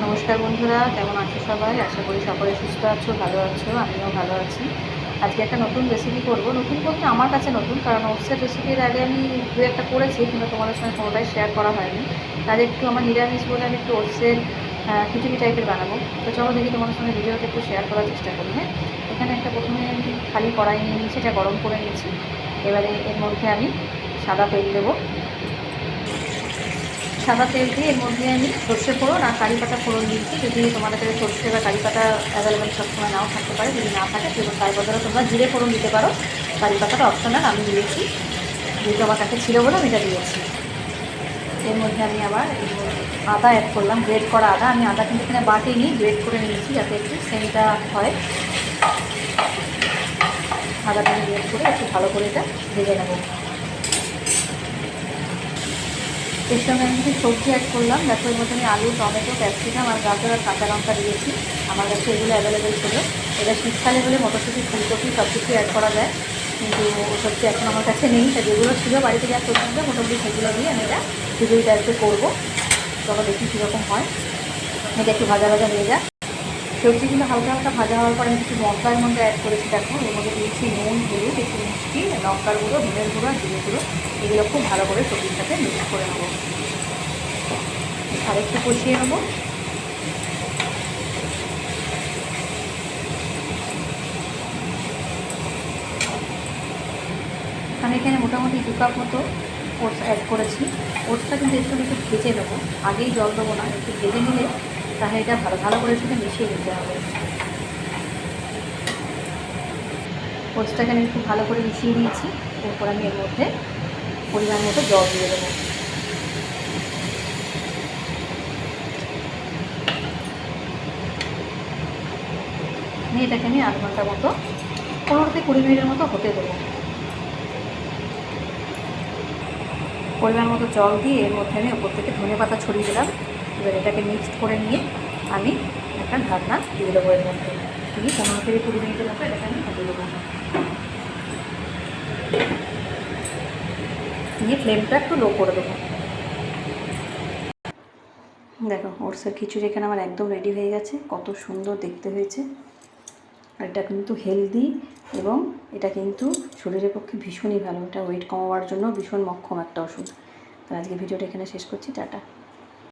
নমস্কার বন্ধুরা, কেমন আছো সবাই? আশা করি সকলে সুস্থ আছো, ভালো আছো। আমিও ভালো আছি। আজকে একটা নতুন রেসিপি করব। নতুন বলতে আমার কাছে নতুন, কারণ ওটসের রেসিপির আগে আমি দু একটা করেছি, কিন্তু তোমাদের সঙ্গে কোনোটাই শেয়ার করা হয়নি। তার একটু আমার নিরামিষ বলে আমি একটু ওটসের খিচুড়ি টাইপের বানাবো। তো চলো দেখি তোমাদের সঙ্গে ভিডিওটা একটু শেয়ার করার চেষ্টা করি। হ্যাঁ, এখানে একটা প্রথমে আমি খালি কড়াই নিয়ে নিয়েছি, এটা গরম করে নিয়েছি। এবারে এর মধ্যে আমি সাদা তেল দেবো। সাদা তেল দিয়ে এর মধ্যে আমি সর্ষে ফোড়ন আর কারি পাতা ফোড়ন দিচ্ছি। যদি তোমাদের কাছে সর্ষে বা কারি পাতা অ্যাভেলেবেল সবসময় নাও থাকতে পারে, যদি না থাকে তার বদলে তোমরা জিরে ফোড়ন দিতে পারো। কারি পাতাটা অপশনাল, আমি দিয়েছি যেহেতু আমার কাছে ছিল বলে আমি এটা দিয়েছি। এর মধ্যে আমি আবার আদা অ্যাড করলাম, গ্রেট করা আদা। আমি আদা কিন্তু এখানে বাটিনি, গ্রেট করে নিয়েছি যাতে একটু সেন্টটা হয়। আদাটা আমি গ্রেট করে একটু ভালো করে এটা ভেজে নেবো। এর সঙ্গে আমি কিছু সবজি অ্যাড করলাম। দেখো এর মধ্যে আমি আলু, টমেটো, ক্যাপসিকাম আর গাজর আর কাঁচা লঙ্কা দিয়েছি। আমার কাছে এগুলো অ্যাভেলেবেল ছিল। এবার শীতকালে হলে মটরশুঁটি, ফুলকপি সব কিছু অ্যাড করা যায়, কিন্তু সবজি এখন আমার কাছে নেই। তা যেগুলো ছিল বাড়িতে যা পছন্দ মোটামুটি সেগুলো দিয়ে আমি এটা খিচুড়িটা একটু করবো। তবে দেখি কীরকম হয়। এটা একটু ভাজা ভাজা হয়ে যায়। সবজিগুলো হালকা হালকা ভাজা হওয়ার পরে আমি কিছু মশলার মধ্যে অ্যাড করেছি। দেখো এর মধ্যে দিয়েছি নুন, হলুদ, একটু মিষ্টি, লঙ্কার গুঁড়ো, ধনের গুঁড়ো, জিরে গুঁড়ো। এগুলো খুব ভালো করে সবজির সাথে মিক্স করে নেবো। আর একটু কষিয়ে নেবো। আমি এখানে মোটামুটি 2 কাপ মতো ওটস অ্যাড করেছি। ওটসটা কিন্তু একটু একটু ভেজে নেবো, আগেই জল দেবো না, একটু ভেজে নিলে তাহলে এটা ভালো ভালো করে সেটা মিশিয়ে নিতে হবে। ওটসটাকে আমি খুব ভালো করে মিশিয়ে নিয়েছি। এরপর আমি এর মধ্যে পরিমাণ মতো জল দিয়ে দেবো। নিয়ে এটাকে আমি 8 ঘন্টা মতো, 15 থেকে 20 মিনিটের মতো হতে দেবো। পরিমাণ মতো জল দিয়ে এর মধ্যে আমি ওপর থেকে ধনে পাতা ছড়িয়ে দিলাম। এবার এটাকে মিক্সড করে নিয়ে আমি একটা ঢাকনা দিয়ে দেবো। এর মধ্যে দিয়ে 15 থেকে 20 মিনিটের মতো এটাকে আমি হতে দেবো। নিয়ে ফ্লেমটা একটু লো করে দেবো। দেখো ওটসের খিচুড়ি এখানে আমার একদম রেডি হয়ে গেছে। কত সুন্দর দেখতে হয়েছে। আর এটা কিন্তু হেলদি এবং এটা কিন্তু শরীরের পক্ষে ভীষণই ভালো। এটা ওয়েট কমাবার জন্য ভীষণ মক্ষম একটা ওষুধ। তো আজকে ভিডিওটা এখানে শেষ করছি। টাটা।